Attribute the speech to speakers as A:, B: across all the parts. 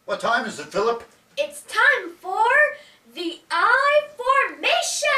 A: What time is it, Philip?
B: It's time for the I Formation!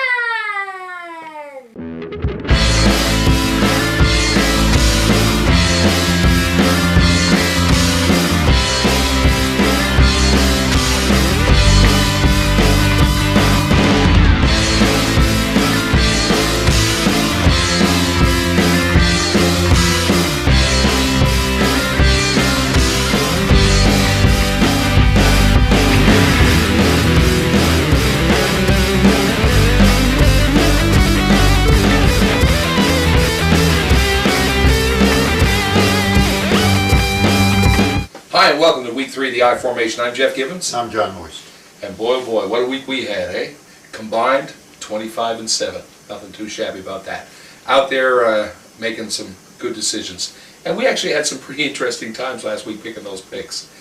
C: Hi, and welcome to week 3 of the I Formation. I'm Jeff Gibbons.
A: I'm John Moist.
C: And boy, oh boy, what a week we had, eh? Combined, 25-7. Nothing too shabby about that. Out there making some good decisions. And we actually had some pretty interesting times last week picking those picks.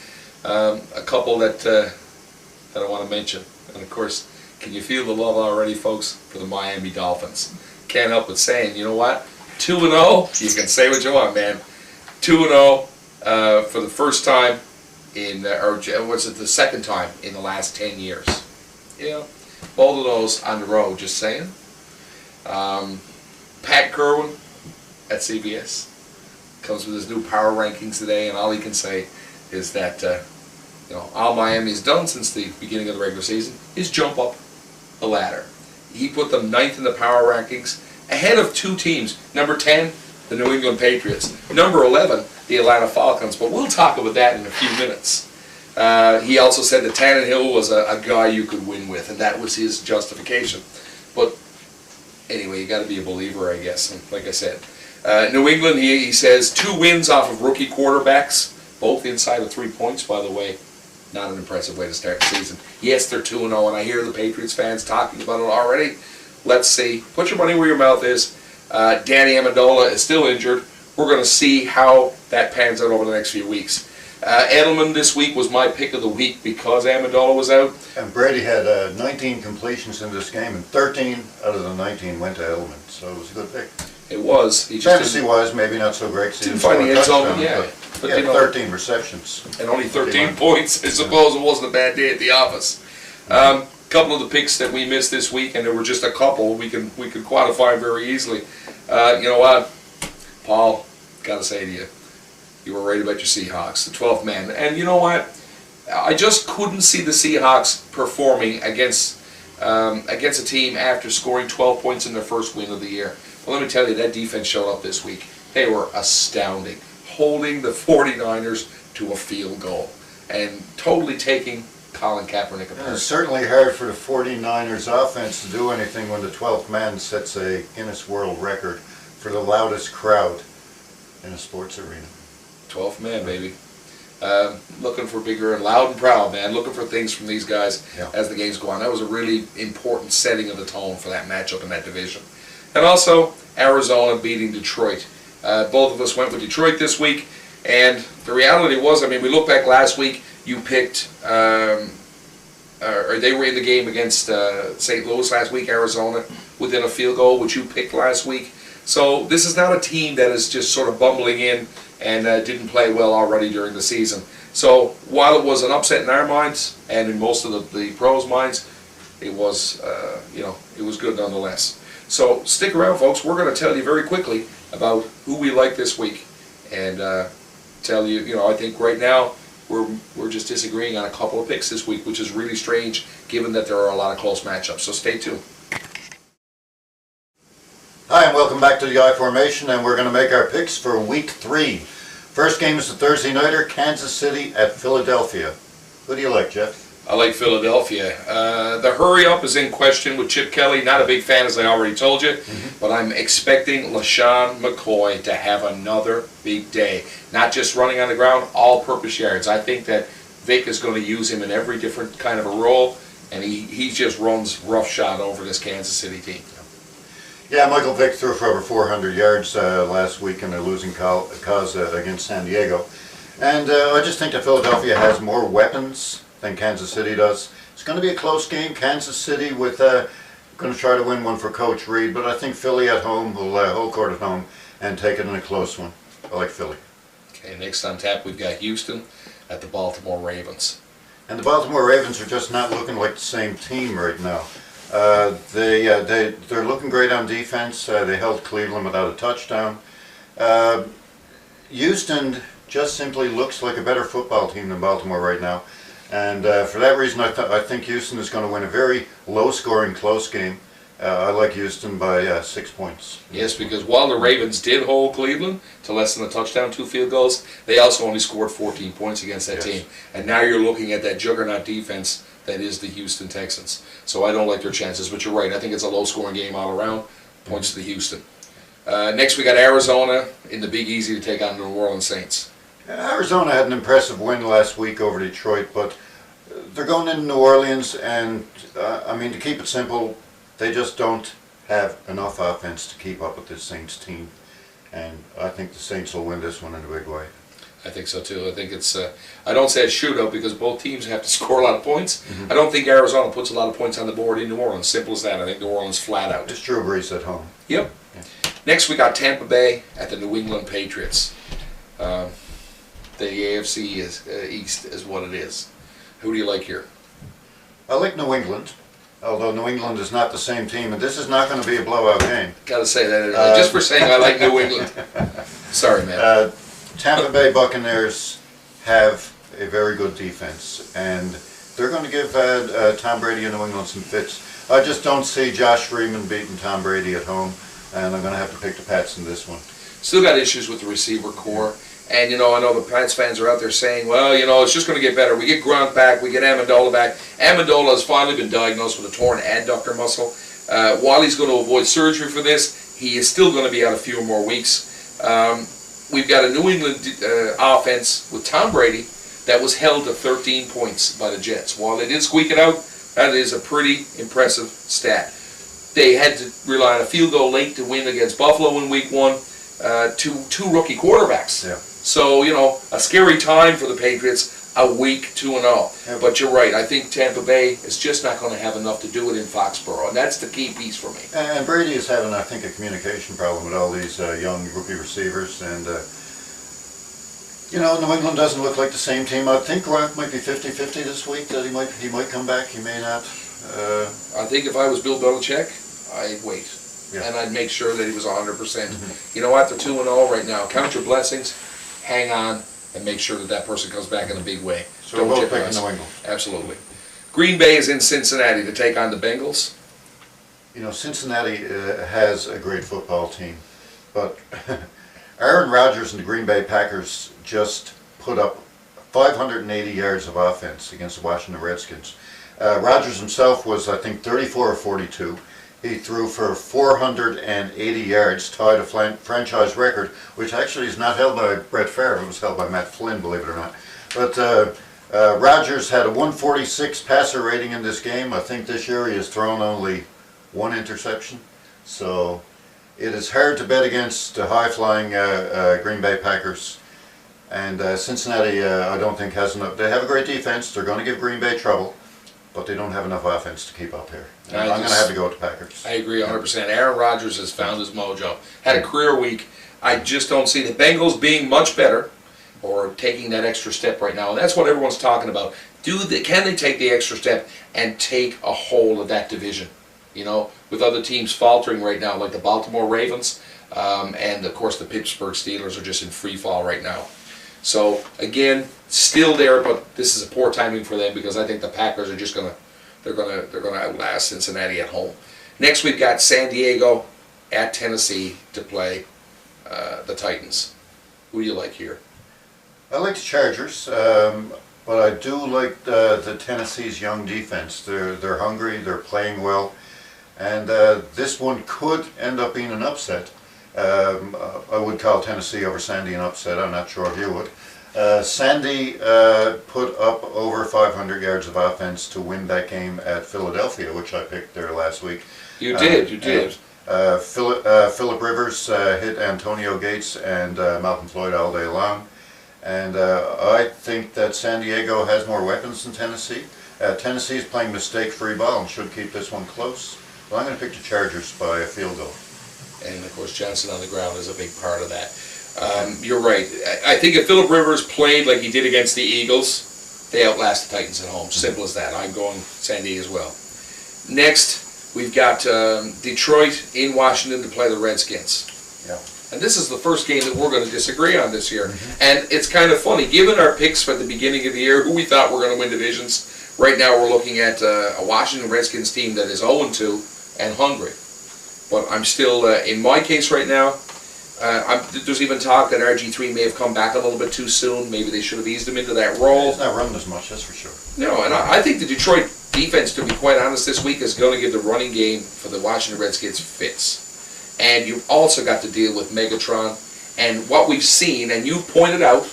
C: A couple that I want to mention. And of course, can you feel the love already, folks, for the Miami Dolphins? Can't help but saying, you know what? 2-0, you can say what you want, man. 2-0. For the first time in, or was it the second time in the last 10 years? Yeah, both of those on the road, just saying. Pat Kerwin at CBS comes with his new power rankings today, and all he can say is that, all Miami's done since the beginning of the regular season is jump up the ladder. He put them 9th in the power rankings, ahead of two teams. Number 10, the New England Patriots. Number 11, the Atlanta Falcons, but we'll talk about that in a few minutes. He also said that Tannehill was a guy you could win with, and that was his justification. But anyway, you got to be a believer, I guess. And like I said, New England, he says 2 wins off of rookie quarterbacks, both inside of 3 points, by the way. Not an impressive way to start the season. Yes, they're 2-0, and I hear the Patriots fans talking about it already. Let's see. Put your money where your mouth is. Danny Amendola is still injured. We're going to see how that pans out over the next few weeks. Edelman this week was my pick of the week because Amendola was out.
A: And Brady had 19 completions in this game, and 13 out of the 19 went to Edelman, so it was a good pick.
C: It was. He just
A: Fantasy-wise, maybe not so great.
C: didn't find the end zone, yeah.
A: But he had 13 receptions.
C: And only 13 points. I suppose it wasn't a bad day at the office. Couple of the picks that we missed this week, and there were just a couple we could quantify very easily. You know what, Paul, gotta say to you, you were right about your Seahawks, the 12th man. And you know what, I just couldn't see the Seahawks performing against a team after scoring 12 points in their first win of the year. Well, let me tell you, that defense showed up this week. They were astounding, holding the 49ers to a field goal and totally taking Colin Kaepernick apart.
A: It's certainly hard for the 49ers offense to do anything when the 12th man sets a Guinness World Record for the loudest crowd in a sports arena.
C: 12th man, baby. Looking for bigger and loud and proud, man. Looking for things from these guys as the games go on. That was a really important setting of the tone for that matchup in that division. And also, Arizona beating Detroit. Both of us went with Detroit this week, and the reality was, I mean, we look back last week, you picked, or they were in the game against St. Louis last week, Arizona, within a field goal, which you picked last week. So this is not a team that is just sort of bumbling in and didn't play well already during the season. So while it was an upset in our minds and in most of the pros' minds, it was, it was good nonetheless. So stick around, folks. We're going to tell you very quickly about who we like this week, and tell you, I think right now we're just disagreeing on a couple of picks this week, which is really strange given that there are a lot of close matchups. So stay tuned.
A: Hi, and welcome back to the I Formation, and we're going to make our picks for week 3. First game is the Thursday nighter, Kansas City at Philadelphia. Who do you like, Jeff?
C: I like Philadelphia. The hurry-up is in question with Chip Kelly. Not a big fan, as I already told you, but I'm expecting LaShawn McCoy to have another big day. Not just running on the ground, all-purpose yards. I think that Vic is going to use him in every different kind of a role, and he just runs roughshod over this Kansas City team.
A: Yeah, Michael Vick threw for over 400 yards last week in a losing cause against San Diego. And I just think that Philadelphia has more weapons than Kansas City does. It's going to be a close game. Kansas City with going to try to win one for Coach Reed, but I think Philly at home will hold court at home and take it in a close one. I like Philly.
C: Okay, next on tap we've got Houston at the Baltimore Ravens.
A: And the Baltimore Ravens are just not looking like the same team right now. They're looking great on defense. They held Cleveland without a touchdown. Houston just simply looks like a better football team than Baltimore right now. And for that reason, I think Houston is going to win a very low-scoring, close game. I like Houston by 6 points.
C: Yes, because while the Ravens did hold Cleveland to less than a touchdown, 2 field goals, they also only scored 14 points against that team. And now you're looking at that juggernaut defense that is the Houston Texans. So I don't like their chances, but you're right. I think it's a low-scoring game all around. Points to the Houston. Next, we got Arizona in the Big Easy to take on the New Orleans Saints.
A: Arizona had an impressive win last week over Detroit, but they're going into New Orleans, and I mean, to keep it simple, they just don't have enough offense to keep up with this Saints team, and I think the Saints will win this one in a big way.
C: I think so too. I think it's, I don't say a shootout because both teams have to score a lot of points. I don't think Arizona puts a lot of points on the board in New Orleans. Simple as that. I think New Orleans flat out.
A: It's Drew Brees at home.
C: Yep.
A: Yeah.
C: Next we got Tampa Bay at the New England Patriots. The AFC East is what it is. Who do you like here?
A: I like New England, although New England is not the same team, and this is not going to be a blowout game.
C: Got to say that just for saying I like New England. Sorry, man.
A: Tampa Bay Buccaneers have a very good defense, and they're going to give Tom Brady and New England some fits. I just don't see Josh Freeman beating Tom Brady at home, and I'm going to have to pick the Pats in this one.
C: Still got issues with the receiver core. And, I know the Pats fans are out there saying, well, it's just going to get better. We get Gronk back. We get Amendola back. Amendola has finally been diagnosed with a torn adductor muscle. While he's going to avoid surgery for this, he is still going to be out a few more weeks. We've got a New England offense with Tom Brady that was held to 13 points by the Jets. While they did squeak it out, that is a pretty impressive stat. They had to rely on a field goal late to win against Buffalo in Week 1. Two rookie quarterbacks.
A: Yeah.
C: So, a scary time for the Patriots, a week 2-0.
A: Yeah.
C: But you're right, I think Tampa Bay is just not going to have enough to do it in Foxborough, and that's the key piece for me.
A: And Brady is having, I think, a communication problem with all these young rookie receivers, and New England doesn't look like the same team. I think Gronk might be 50-50 this week, that he might come back, he may not.
C: I think if I was Bill Belichick, I'd wait.
A: Yeah.
C: And I'd make sure that he was 100%. You know what, they're 2-0 right now. Count your blessings, hang on, and make sure that person comes back in a big way.
A: So we're both picking New England.
C: Absolutely. Green Bay is in Cincinnati to take on the Bengals.
A: Cincinnati has a great football team, but Aaron Rodgers and the Green Bay Packers just put up 580 yards of offense against the Washington Redskins. Rodgers himself was, I think, 34 or 42. He threw for 480 yards, tied a franchise record, which actually is not held by Brett Favre. It was held by Matt Flynn, believe it or not. But Rodgers had a 146 passer rating in this game. I think this year he has thrown only 1 interception. So it is hard to bet against the high-flying Green Bay Packers. And Cincinnati, I don't think has enough. They have a great defense. They're going to give Green Bay trouble, but they don't have enough offense to keep up here. I'm going to have to go with the Packers.
C: I agree 100%. Aaron Rodgers has found his mojo. Had a career week. I just don't see the Bengals being much better or taking that extra step right now. And that's what everyone's talking about. Can they take the extra step and take a hold of that division? With other teams faltering right now, like the Baltimore Ravens, and of course the Pittsburgh Steelers are just in free fall right now. So again, still there, but this is a poor timing for them because I think the Packers are just gonna outlast Cincinnati at home. Next we've got San Diego at Tennessee to play the Titans. Who do you like here?
A: I like the Chargers, but I do like the Tennessee's young defense. They're hungry, they're playing well, and this one could end up being an upset. I would call Tennessee over Sandy an upset. I'm not sure if you would. Sandy put up over 500 yards of offense to win that game at Philadelphia, which I picked there last week.
C: You did.
A: Phillip Rivers hit Antonio Gates and Malcolm Floyd all day long. And I think that San Diego has more weapons than Tennessee. Tennessee is playing mistake-free ball and should keep this one close. But I'm going to pick the Chargers by a field goal.
C: And of course Johnson on the ground is a big part of that. You're right. I think if Phillip Rivers played like he did against the Eagles, they outlast the Titans at home. Simple as that. I'm going San Diego as well. Next, we've got Detroit in Washington to play the Redskins.
A: Yeah.
C: And this is the first game that we're going to disagree on this year. And it's kind of funny, given our picks for the beginning of the year, who we thought were going to win divisions. Right now we're looking at a Washington Redskins team that is 0-2 and hungry. But I'm still, in my case right now, there's even talk that RG3 may have come back a little bit too soon. Maybe they should have eased him into that role.
A: He's not running as much, that's for sure.
C: No, and I think the Detroit defense, to be quite honest, this week is going to give the running game for the Washington Redskins fits. And you've also got to deal with Megatron. And what we've seen, and you've pointed out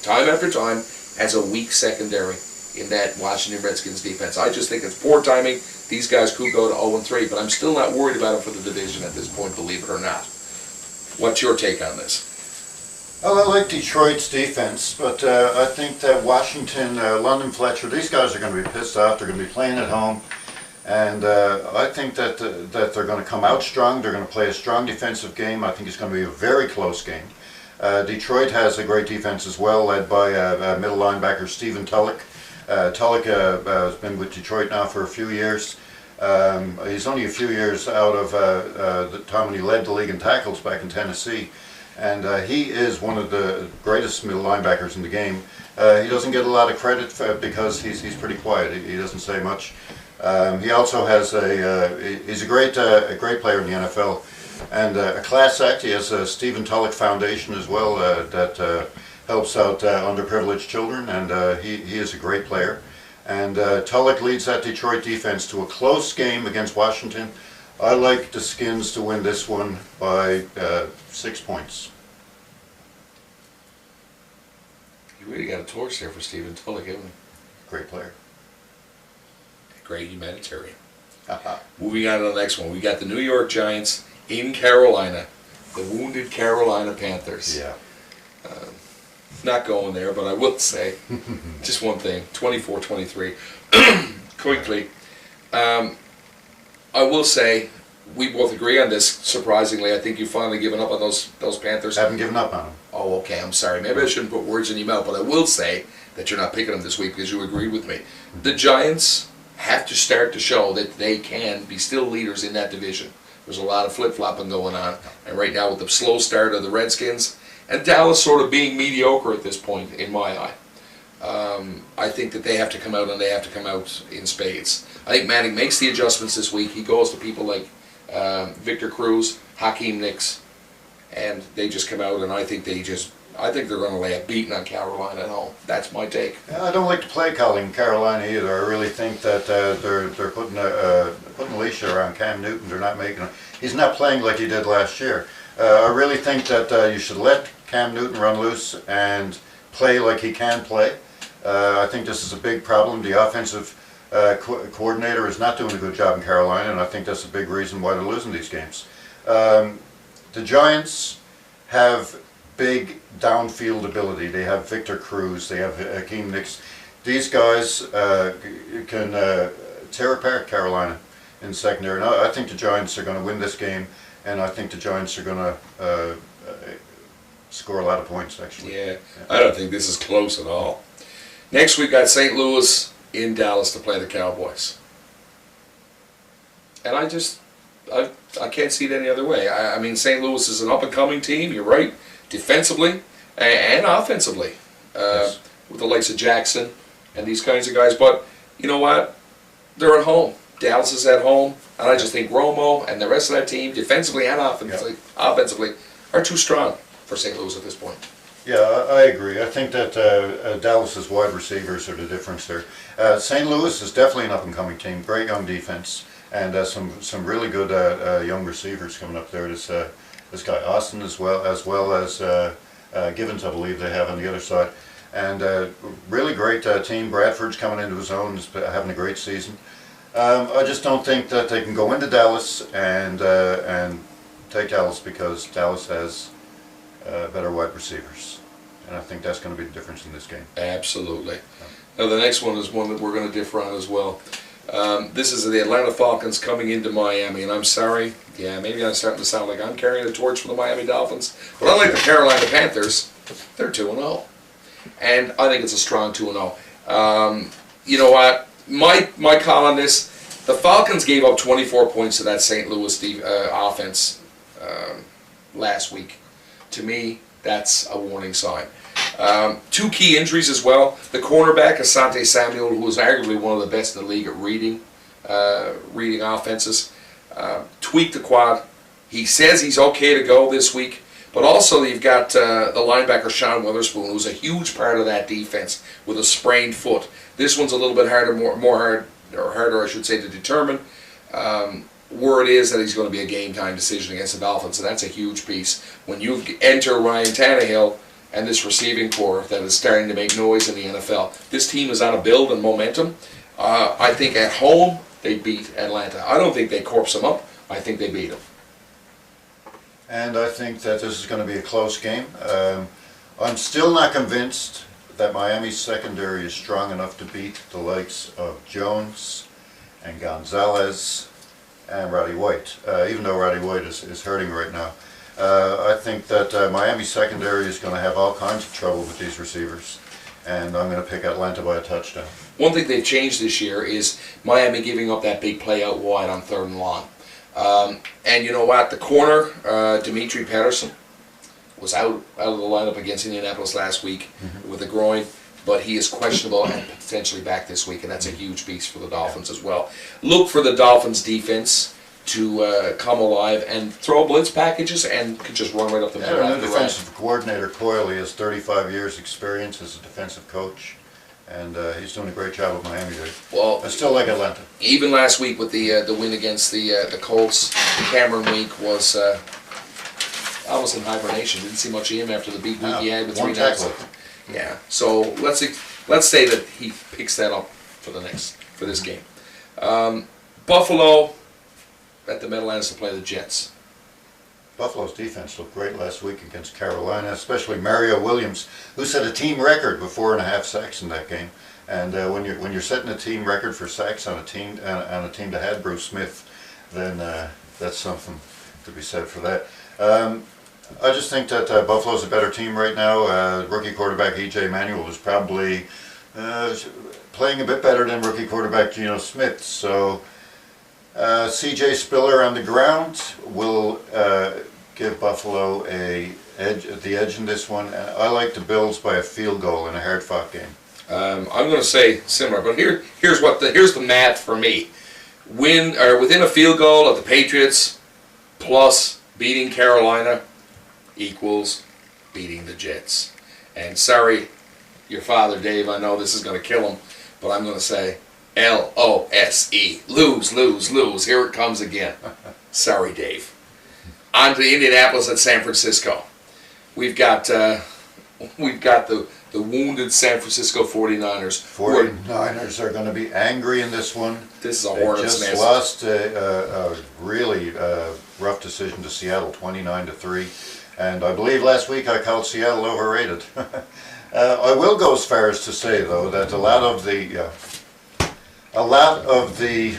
C: time after time, as a weak secondary in that Washington Redskins defense. I just think it's poor timing. These guys could go to 0-3, but I'm still not worried about them for the division at this point, believe it or not. What's your take on this?
A: Well, I like Detroit's defense, but I think that Washington, London Fletcher, these guys are going to be pissed off. They're going to be playing at home. And I think that they're going to come out strong. They're going to play a strong defensive game. I think it's going to be a very close game. Detroit has a great defense as well, led by middle linebacker Stephen Tulloch. Tulloch has been with Detroit now for a few years. He's only a few years out of the time when he led the league in tackles back in Tennessee. And he is one of the greatest middle linebackers in the game. He doesn't get a lot of credit because he's pretty quiet. He doesn't say much. He also has he's a great player in the NFL, and a class act. He has a Stephen Tulloch Foundation as well that helps out underprivileged children, and he is a great player. And Tulloch leads that Detroit defense to a close game against Washington. I like the Skins to win this one by 6 points.
C: You really got a torch there for Stephen Tulloch, haven't you?
A: Great player.
C: Great humanitarian. Moving on to the next one, we got the New York Giants in Carolina, the wounded Carolina Panthers.
A: Yeah.
C: Not going there, but I will say just one thing: 24-23. Quickly, I will say we both agree on this. Surprisingly, I think you've finally given up on those Panthers.
A: Haven't given up on them.
C: Oh, okay. I'm sorry. Maybe I shouldn't put words in your mouth, but I will say that you're not picking them this week because you agreed with me. The Giants have to start to show that they can be still leaders in that division. There's a lot of flip-flopping going on, and right now with the slow start of the Redskins and Dallas sort of being mediocre at this point in my eye, I think that they have to come out, and they have to come out in spades. I think Manning makes the adjustments this week. He goes to people like Victor Cruz, Hakeem Nicks, and they just come out, and I think they're going to lay a beating on Carolina at home. That's my take.
A: Yeah, I don't like to play calling Carolina either. I really think that they're putting a leash around Cam Newton. They're not making it. He's not playing like he did last year. I really think that you should let Cam Newton run loose and play like he can play. I think this is a big problem. The offensive coordinator is not doing a good job in Carolina, and I think that's a big reason why they're losing these games. The Giants have big downfield ability. They have Victor Cruz. They have Hakeem Nicks. These guys can tear apart Carolina in the secondary. And I think the Giants are going to win this game, and I think the Giants are going to score a lot of points, actually.
C: Yeah, I don't think this is close at all. Next, we've got St. Louis in Dallas to play the Cowboys. And I can't see it any other way. I mean, St. Louis is an up-and-coming team, you're right, defensively and offensively,
A: Yes.
C: with the likes of Jackson and these kinds of guys. But you know what? They're at home. Dallas is at home, and I just think Romo and the rest of that team, defensively and offensively, are too strong for St. Louis at this point.
A: Yeah, I agree. I think that Dallas's wide receivers are the difference there. St. Louis is definitely an up-and-coming team. Great young defense, and some really good young receivers coming up there. This guy Austin as well as Givens, I believe they have on the other side, and really great team. Bradford's coming into his own, is having a great season. I just don't think that they can go into Dallas and take Dallas because Dallas has better wide receivers, and I think that's going to be the difference in this game.
C: Absolutely. Now the next one is one that we're going to differ on as well. This is the Atlanta Falcons coming into Miami, and I'm sorry, yeah, maybe I'm starting to sound like I'm carrying the torch for the Miami Dolphins, but unlike the Carolina Panthers, they're 2-0. And I think it's a strong 2-0. You know what? My call on this, the Falcons gave up 24 points to that St. Louis offense last week. To me, that's a warning sign. Two key injuries as well. The cornerback, Asante Samuel, who was arguably one of the best in the league at reading offenses, tweaked the quad. He says he's okay to go this week. But also you've got the linebacker Sean Witherspoon, who's a huge part of that defense with a sprained foot. This one's a little bit harder, harder, I should say, to determine. Word is that he's going to be a game-time decision against the Dolphins, and that's a huge piece. When you enter Ryan Tannehill and this receiving core that is starting to make noise in the NFL, this team is on a build and momentum. I think at home they beat Atlanta. I don't think they corpse them up. I think they beat them.
A: And I think that this is going to be a close game. I'm still not convinced that Miami's secondary is strong enough to beat the likes of Jones and Gonzalez and Roddy White, even though Roddy White is hurting right now. I think that Miami's secondary is going to have all kinds of trouble with these receivers, and I'm going to pick Atlanta by a touchdown.
C: One thing they've changed this year is Miami giving up that big play out wide on 3rd and long. And you know what? The corner, Dimitri Peterson, was out of the lineup against Indianapolis last week with a groin, but he is questionable and potentially back this week, and that's a huge piece for the Dolphins as well. Look for the Dolphins defense to come alive and throw blitz packages and could just run right up the middle.
A: Our new defensive coordinator, Coyle, has 35 years experience as a defensive coach, and he's doing a great job at Miami there.
C: Well,
A: I still like Atlanta.
C: Even last week with the win against the Colts, Cameron Wink was almost in hibernation. Didn't see much of him after the big week he had with 3 tackles. Yeah, so let's say that he picks that up for this game. Buffalo at the Meadowlands to play the Jets.
A: Buffalo's defense looked great last week against Carolina, especially Mario Williams, who set a team record with 4.5 sacks in that game. And when you're setting a team record for sacks on a team that had Bruce Smith, then that's something to be said for that. I just think that Buffalo's a better team right now. Rookie quarterback E.J. Manuel is probably playing a bit better than rookie quarterback Geno Smith. So C.J. Spiller on the ground will give Buffalo the edge in this one. And I like the Bills by a field goal in a hard-fought game.
C: I'm going to say similar, but here's the math for me. Within a field goal of the Patriots plus beating Carolina equals beating the Jets. And sorry, your father Dave, I know this is going to kill him, but I'm going to say L-O-S-E. Lose, lose, lose. Here it comes again. Sorry, Dave. On to Indianapolis at San Francisco. We've got the wounded San Francisco 49ers.
A: 49ers are going to be angry in this one.
C: This is a hornet's nest.
A: They just lost a really rough decision to Seattle, 29-3. And I believe last week I called Seattle overrated. I will go as far as to say, though, that a lot of the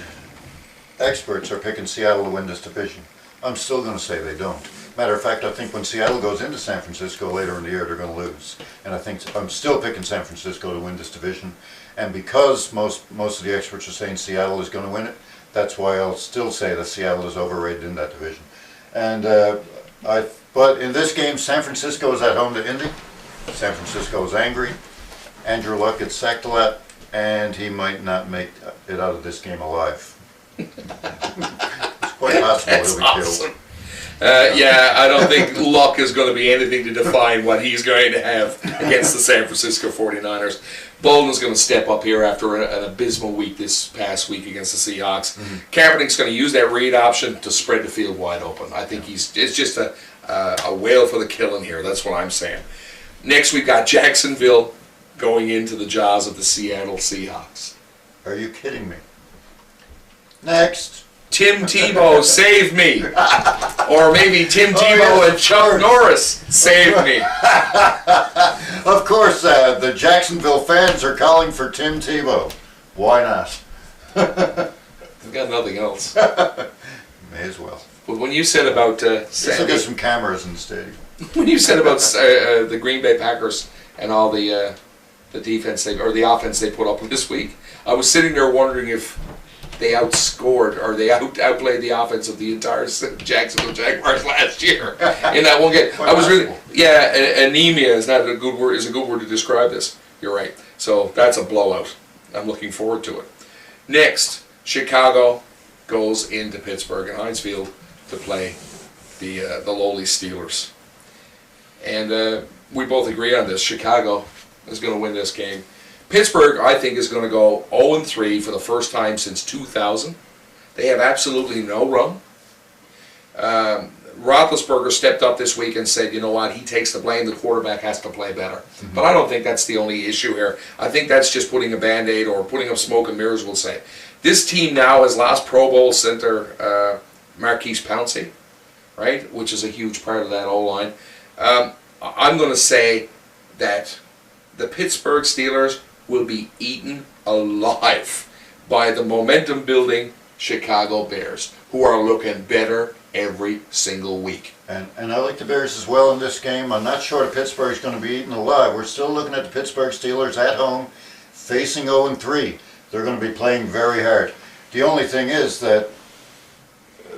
A: experts are picking Seattle to win this division. I'm still going to say they don't. Matter of fact, I think when Seattle goes into San Francisco later in the year, they're going to lose. And I think I'm still picking San Francisco to win this division. And because most of the experts are saying Seattle is going to win it, that's why I'll still say that Seattle is overrated in that division. And but in this game, San Francisco is at home to Indy. San Francisco is angry. Andrew Luck gets sacked a lot, and he might not make it out of this game alive. It's quite possible he'll be killed.
C: Yeah, I don't think Luck is going to be anything to define what he's going to have against the San Francisco 49ers. Bolden's going to step up here after an abysmal week this past week against the Seahawks. Kaepernick's going to use that read option to spread the field wide open. I think it's just a whale for the killing here. That's what I'm saying. Next, we've got Jacksonville going into the jaws of the Seattle Seahawks.
A: Are you kidding me? Next.
C: Tim Tebow, save me. Or maybe Tim Tebow and Chuck Norris, save me.
A: Of course, the Jacksonville fans are calling for Tim Tebow. Why not?
C: They've got nothing else.
A: May as well.
C: But when you said about
A: Sandy, get some cameras in the stadium.
C: When you said about the Green Bay Packers and all the the defense or the offense they put up this week. I was sitting there wondering if they outscored or they outplayed the offense of the entire Jacksonville Jaguars last year in that one game. I was really anemia is not a good word. Is a good word to describe this. You're right. So that's a blowout. I'm looking forward to it. Next, Chicago goes into Pittsburgh and Heinz Field to play the lowly Steelers, and we both agree on this. Chicago is going to win this game. Pittsburgh, I think, is going to go 0-3 for the first time since 2000. They have absolutely no run. Roethlisberger stepped up this week and said, you know what, he takes the blame, the quarterback has to play better. Mm-hmm. But I don't think that's the only issue here. I think that's just putting a Band-Aid or putting up smoke and mirrors, we'll say. This team now has lost Pro Bowl center Marquise Pouncey, right, which is a huge part of that O-line. I'm going to say that the Pittsburgh Steelers will be eaten alive by the momentum-building Chicago Bears, who are looking better every single week.
A: And I like the Bears as well in this game. I'm not sure that Pittsburgh's going to be eaten alive. We're still looking at the Pittsburgh Steelers at home, facing 0-3. They're going to be playing very hard. The only thing is that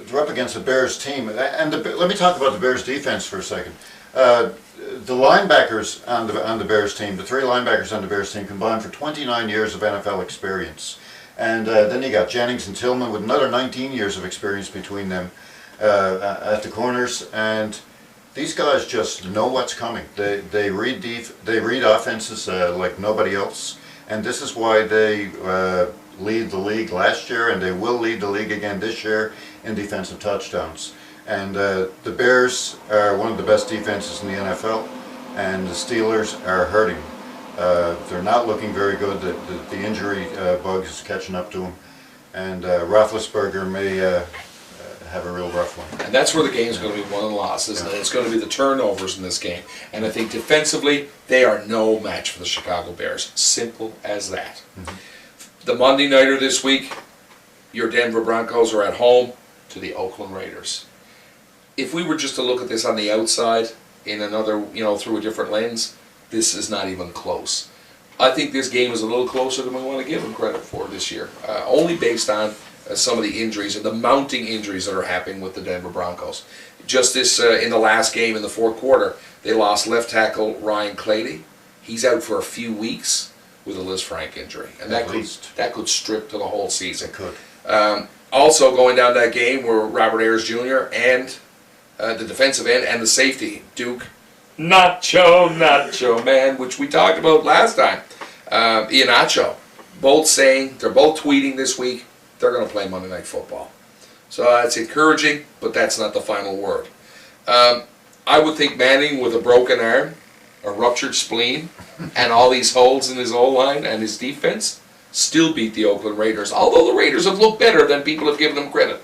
A: they're up against the Bears team. And let me talk about the Bears defense for a second. The linebackers on the Bears team, the three linebackers on the Bears team combined for 29 years of NFL experience. And then you got Jennings and Tillman with another 19 years of experience between them at the corners. And these guys just know what's coming. They read offenses like nobody else. And this is why they lead the league last year, and they will lead the league again this year in defensive touchdowns. And the Bears are one of the best defenses in the NFL, and the Steelers are hurting. They're not looking very good. The injury bug is catching up to them, and Roethlisberger may have a real rough one.
C: And that's where the game's going to be won and lost, isn't it? It's going to be the turnovers in this game. And I think defensively, they are no match for the Chicago Bears. Simple as that. Mm-hmm. The Monday nighter this week, your Denver Broncos are at home to the Oakland Raiders. If we were just to look at this on the outside, in another, through a different lens, this is not even close. I think this game is a little closer than we want to give them credit for this year, only based on some of the injuries and the mounting injuries that are happening with the Denver Broncos. Just this in the last game in the fourth quarter, they lost left tackle Ryan Clady. He's out for a few weeks with a Liz Frank injury, and that could strip to the whole season.
A: It could.
C: Also going down that game were Robert Ayers Jr. and the defensive end and the safety, Duke Nacho Man, which we talked about last time. Iheanacho, both saying, they're both tweeting this week, they're going to play Monday Night Football. So that's encouraging, but that's not the final word. I would think Manning with a broken arm, a ruptured spleen, and all these holes in his O-line and his defense, still beat the Oakland Raiders, although the Raiders have looked better than people have given them credit.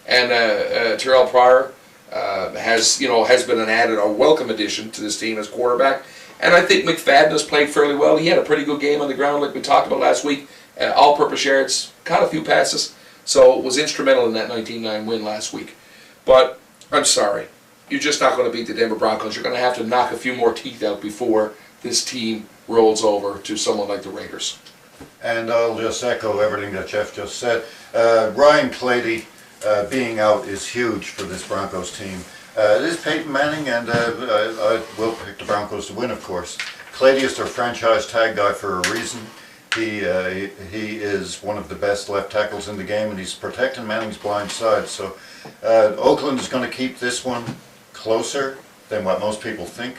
C: And Terrell Pryor has been a welcome addition to this team as quarterback. And I think McFadden has played fairly well. He had a pretty good game on the ground like we talked about last week. All-purpose yards, caught a few passes, so was instrumental in that 19-9 win last week. But I'm sorry, you're just not going to beat the Denver Broncos. You're going to have to knock a few more teeth out before this team rolls over to someone like the Raiders.
A: And I'll just echo everything that Jeff just said. Ryan Clady being out is huge for this Broncos team. It is Peyton Manning, and I will pick the Broncos to win, of course. Clady is their franchise tag guy for a reason. He is one of the best left tackles in the game, and he's protecting Manning's blind side. So Oakland is going to keep this one closer than what most people think.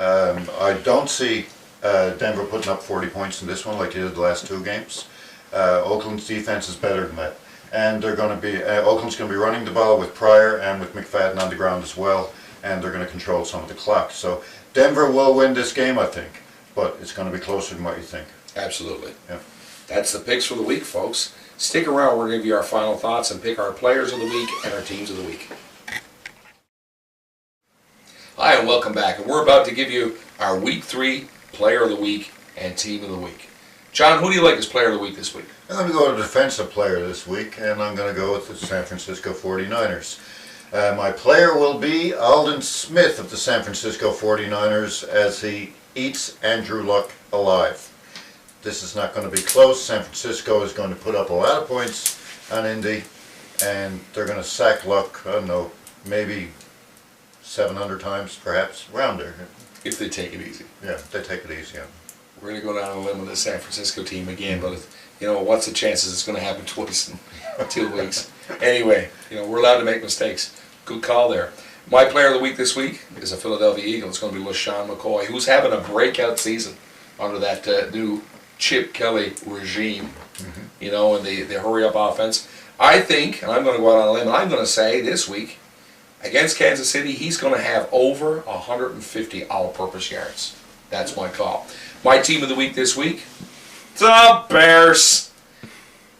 A: I don't see Denver putting up 40 points in this one like they did the last two games. Oakland's defense is better than that. And they're going to be Oakland's going to be running the ball with Pryor and with McFadden on the ground as well, and they're going to control some of the clock. So Denver will win this game, I think, but it's going to be closer than what you think.
C: Absolutely.
A: Yeah.
C: That's the picks for the week, folks. Stick around. We're going to give you our final thoughts and pick our players of the week and our teams of the week. Hi, and welcome back. And we're about to give you our Week 3 Player of the Week and Team of the Week. John, who do you like as Player of the Week this week?
A: I'm going to go with defensive player this week, and I'm going to go with the San Francisco 49ers. My player will be Aldon Smith of the San Francisco 49ers as he eats Andrew Luck alive. this is not going to be close. San Francisco is going to put up a lot of points on Indy, and they're going to sack Luck, I don't know, maybe 700 times, perhaps, around there.
C: If they take it easy.
A: Yeah, they take it easy. Yeah.
C: We're going to go down a limb with the San Francisco team again, but you know, what's the chances it's going to happen twice in 2 weeks? Anyway, you know, we're allowed to make mistakes. Good call there. My player of the week this week is a Philadelphia Eagle. It's going to be LaShawn McCoy, who's having a breakout season under that new Chip Kelly regime, you know, and the hurry-up offense. I think, and I'm going to go out on a limb, and I'm going to say this week, against Kansas City, he's going to have over 150 all-purpose yards. That's my call. My team of the week this week, the Bears.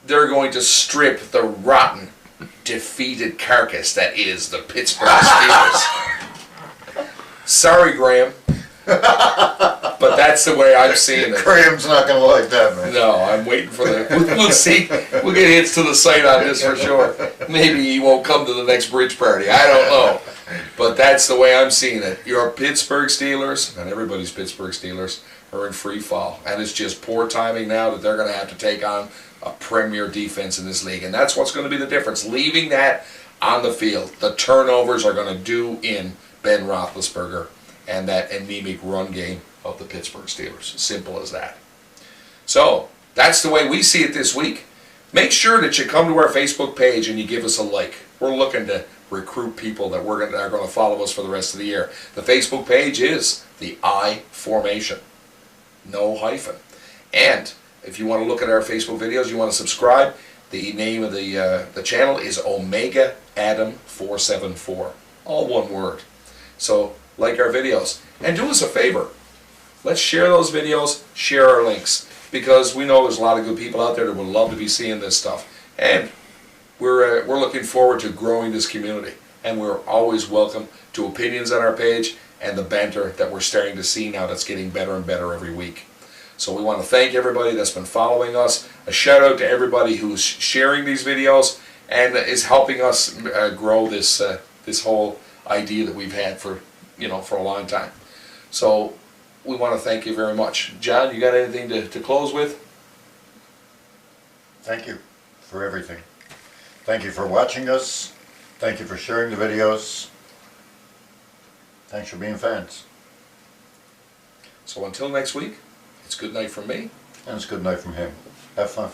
C: They're going to strip the rotten, defeated carcass that is the Pittsburgh Steelers. Sorry, Graham. But that's the way I'm seeing it.
A: Graham's not going to like that, man.
C: No, I'm waiting for the... We'll see. We'll get hits to the site on this for sure. Maybe he won't come to the next bridge party. I don't know. But that's the way I'm seeing it. Your Pittsburgh Steelers, and everybody's Pittsburgh Steelers, are in free fall. And it's just poor timing now that they're going to have to take on a premier defense in this league. And that's what's going to be the difference. Leaving that on the field. The turnovers are going to do in Ben Roethlisberger and that anemic run game of the Pittsburgh Steelers. Simple as that. So, that's the way we see it this week. Make sure that you come to our Facebook page and you give us a like. We're looking to recruit people that are going to follow us for the rest of the year. The Facebook page is the I Formation. No hyphen. And if you want to look at our Facebook videos, you want to subscribe, the name of the channel is Omega Adam 474. All one word. So, like our videos. And do us a favor. Let's share those videos, share our links, because we know there's a lot of good people out there that would love to be seeing this stuff. And we're looking forward to growing this community. And we're always welcome to opinions on our page and the banter that we're starting to see now that's getting better and better every week. So we want to thank everybody that's been following us. A shout out to everybody who's sharing these videos and is helping us grow this this whole idea that we've had for a long time. So we want to thank you very much. John, you got anything to close with?
A: Thank you for everything. Thank you for watching us. Thank you for sharing the videos. Thanks for being fans.
C: So until next week, it's good night from me.
A: And it's good night from him. Have fun.